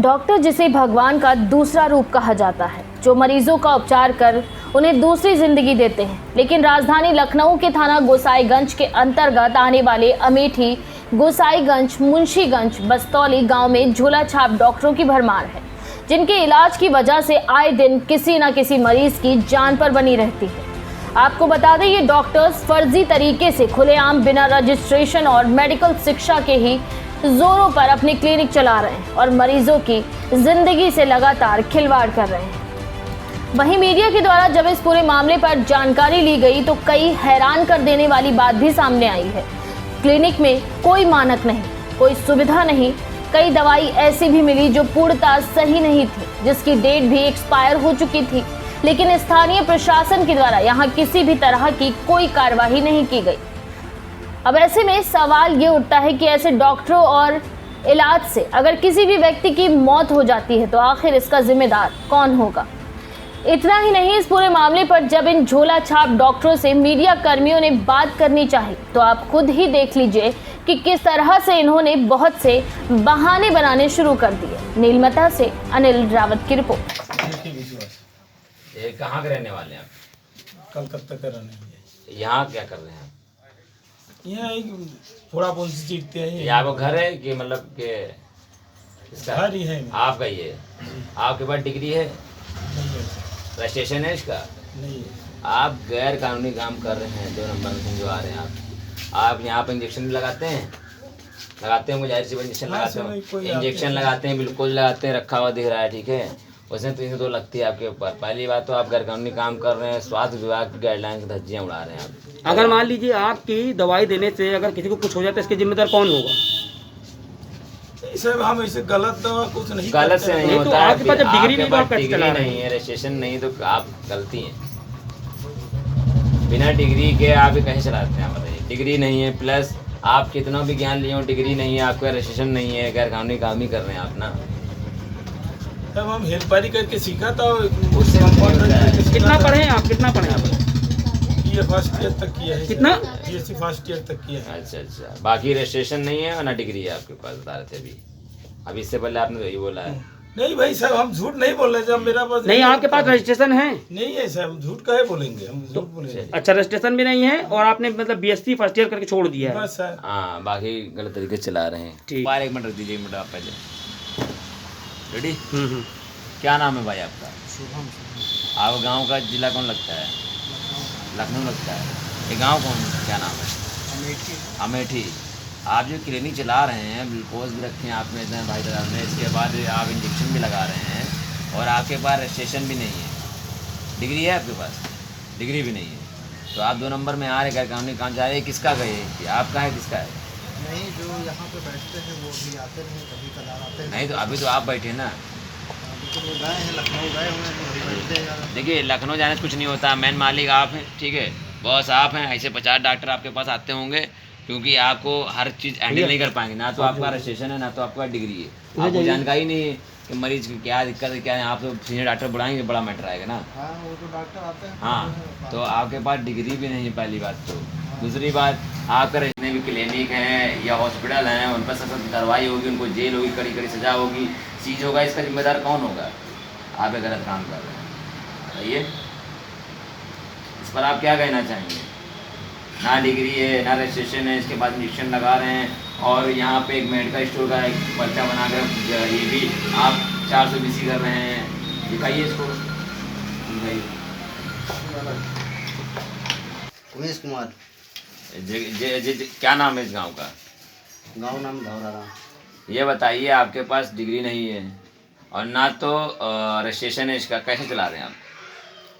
Doctor जिसे भगवान का दूसरा रूप कहा जाता है, जो मरीजों का उपचार कर उन्हें दूसरी जिंदगी देते हैं। लेकिन राजधानी लखनऊ के थाना गोसाईगंज के अंतर्गत आने वाले अमेठी, गोसाईगंज, मुंशीगंज, बस्तौली गांव में झोला छाप डॉक्टरों की भरमार है, जिनके इलाज की वजह से आए दिन किसी न किसी मरीज की जान पर बनी रहती है। आपको बता दें, ये डॉक्टर्स फर्जी तरीके से खुलेआम बिना रजिस्ट्रेशन और मेडिकल शिक्षा के ही जोरों पर अपनी क्लिनिक चला रहे हैं और मरीजों की जिंदगी से लगातार खिलवाड़ कर रहे हैं। वहीं मीडिया के द्वारा जब इस पूरे मामले पर जानकारी ली गई तो कई हैरान कर देने वाली बात भी सामने आई है। क्लिनिक में कोई मानक नहीं, कोई सुविधा नहीं, कई दवाई ऐसी भी मिली जो पूर्णतः सही नहीं थी, जिसकी डेट भी एक्सपायर हो चुकी थी, लेकिन स्थानीय प्रशासन के द्वारा यहाँ किसी भी तरह की कोई कार्रवाई नहीं की गई। अब ऐसे में सवाल ये उठता है कि ऐसे डॉक्टरों और इलाज से अगर किसी भी व्यक्ति की मौत हो जाती है तो आखिर इसका जिम्मेदार कौन होगा। इतना ही नहीं, इस पूरे मामले पर जब इन झोला छाप डॉक्टरों से मीडिया कर्मियों ने बात करनी चाहिए तो आप खुद ही देख लीजिए कि किस तरह से इन्होंने बहुत से बहाने बनाने शुरू कर दिए। नीलमता से अनिल रावत की रिपोर्ट। ये कहाँ के रहने वाले हैं आप? कलकत्ता का रहने वाले। यहाँ क्या कर रहे हैं आप? यहाँ एक थोड़ा बहुत सीखते हैं। ये आपका घर है कि मतलब के इसका घर ही है। आपका ही है? आपके पास डिग्री है? नहीं है। रजिस्ट्रेशन है इसका? नहीं है। आप गैर कानूनी काम कर रहे हैं। 2 नंबर में जो आ रहे हैं आप यहाँ पे इंजेक्शन भी लगाते हैं? लगाते हैं, मुझे सी इंजेक्शन लगाते हैं, इंजेक्शन लगाते हैं, बिल्कुल लगाते हैं, रखा हुआ दिख रहा है, ठीक है। उसमें 302 लगती है आपके ऊपर। पहली बात तो आप गैर कानूनी काम कर रहे हैं, स्वास्थ्य विभाग की गाइडलाइन की धज्जियाँ उड़ा रहे हैं आप। अगर मान लीजिए आपकी दवाई देने से अगर किसी को कुछ हो जाता है, इसके जिम्मेदार कौन होगा? सर हम ऐसे गलत दवा कुछ नहीं गलत से नहीं तो होता है। आपके पास जब डिग्री नहीं, तो आप कैसे डिग्री चला रहे नहीं है, रजिस्ट्रेशन नहीं, तो आप गलती हैं। बिना डिग्री के आप ये कैसे चलाते हैं बताइए? डिग्री नहीं है, प्लस आप कितना भी ज्ञान लिए हो, डिग्री नहीं है, आपका रजिस्ट्रेशन नहीं है, गैर कानूनी काम ही कर रहे हैं आप ना। तब हम हेल्पारी करके सीखा था। उससे कितना पढ़े हैं आप? कितना पढ़े हैं आप? ये फर्स्ट ईयर तक किया है। कितना? बीएससी फर्स्ट ईयर तक किया है। अच्छा, बाकी रजिस्ट्रेशन नहीं है और ना डिग्री है आपके पास, बता रहे थे अभी इससे पहले आपने तो यही बोला है। नहीं भाई साहब, हम झूठ नहीं बोल रहे। जब मेरा पास नहीं, आपके पास रजिस्ट्रेशन है? नहीं है सर, हम झूठ काहे बोलेंगे? हम झूठ बोलेंगे? अच्छा, रजिस्ट्रेशन भी नहीं है और आपने मतलब बीएससी फर्स्ट ईयर करके छोड़ दिया है। बस सर। हाँ, बाकी गलत तरीके से चला रहे हैं। ठीक। 1 मिनट रख दीजिए, 1 मिनट आप पहले। रेडी? क्या नाम है भाई आपका? शुभम। आपका गांव का जिला कौन लगता है? लखनऊ लगता है। ये गांव कौन, क्या नाम है? अमेठी। अमेठी। आप जो क्लिनिक चला रहे हैं, ग्लूकोज भी रखे हैं आपने इतने भाई साहब ने, इसके बाद आप इंजेक्शन भी लगा रहे हैं और आपके पास रजिस्ट्रेशन भी नहीं है। डिग्री है आपके पास? डिग्री भी नहीं है। तो आप 2 नंबर में आ रहे गैर कानूनी काम जा रहे हैं। किसका गए? आपका है, किसका है? नहीं, जो यहाँ पे बैठते हैं वो भी आते नहीं, कभी कदार आते नहीं, तो अभी तो आप बैठे ना। लेकिन वो गए हैं, लखनऊ गए हुए हैं, तो वही बैठते हैं। देखिए, लखनऊ जाने से कुछ नहीं होता। मेन मालिक आप हैं, ठीक है, बॉस आप हैं। ऐसे 50 डॉक्टर आपके पास आते होंगे, क्योंकि आपको हर चीज़ हैंडल नहीं कर पाएंगे। ना तो आपका रजिस्ट्रेशन है, ना तो आपका डिग्री है। आपको जानकारी नहीं है कि मरीज की क्या दिक्कत है, क्या है। आप तो सीनियर डॉक्टर बुलाएंगे, बड़ा मैटर आएगा ना। हाँ, वो तो डॉक्टर आते हैं। हाँ, तो आपके पास डिग्री भी नहीं है, पहली बात तो। दूसरी बात, आपका जितने भी क्लिनिक हैं या हॉस्पिटल हैं, उन पर सख्त कार्रवाई होगी, उनको जेल होगी, कड़ी कड़ी सजा होगी, चीज़ होगा। इसका जिम्मेदार कौन होगा? आप एक गलत काम कर रहे हैं, बताइए। इस पर आप क्या कहना चाहेंगे? ना डिग्री है, ना रजिस्ट्रेशन है, इसके बाद इंजेक्शन लगा रहे हैं और यहाँ पे एक मेडिकल स्टोर का एक पर्चा बनाकर ये भी आप 420 कर रहे हैं। दिखाइए इसको, दिखाइए। उमेश कुमार। क्या नाम है इस गांव का? गांव नाम धौरारा। ये बताइए, आपके पास डिग्री नहीं है और ना तो रजिस्ट्रेशन है इसका, कैसे चला रहे हैं आप?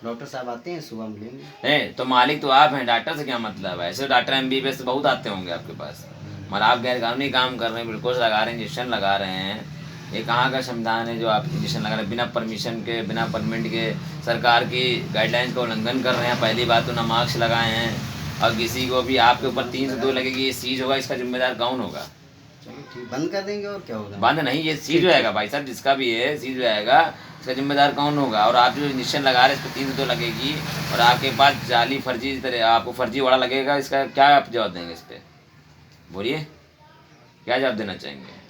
डॉक्टर साहब आते हैं, सुबह मिलेंगे। नहीं, तो मालिक तो आप हैं, डॉक्टर से क्या मतलब है? ऐसे डॉक्टर MBBS से बहुत आते होंगे आपके पास, मगर आप गैर कानूनी काम कर रहे हैं, ग्लूकोज लगा रहे हैं, इंजेक्शन लगा रहे हैं। ये कहाँ का संविधान है जो आप इंजेक्शन लगा रहे हैं बिना परमिशन के, बिना परमिट के? सरकार की गाइडलाइंस का उल्लंघन कर रहे हैं। पहली बात तो ना मास्क लगाए हैं और किसी को भी आपके ऊपर 302 लगेगी, ये सीज होगा, इसका जिम्मेदार कौन होगा? चलिए ठीक, बंद कर देंगे और क्या होगा? बंद नहीं, ये सीज हो जाएगा भाई साहब, जिसका भी है सीज हो जाएगा। इसका जिम्मेदार कौन होगा? और आप जो इंजेक्शन लगा रहे हैं, इस पर 302 लगेगी और आपके पास जाली फर्जी तरह आपको फर्जी वाला लगेगा। इसका क्या आप जवाब देंगे? इस पर बोलिए, क्या जवाब देना चाहेंगे?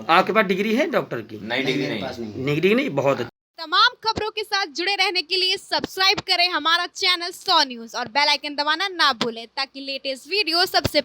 आपके पास डिग्री है डॉक्टर की? नई डिग्री नहीं। डिग्री नहीं, बहुत अच्छा। तमाम खबरों के साथ जुड़े रहने के लिए सब्सक्राइब करें हमारा चैनल 100 न्यूज़ और बेल आइकन दबाना ना भूलें ताकि लेटेस्ट वीडियो सबसे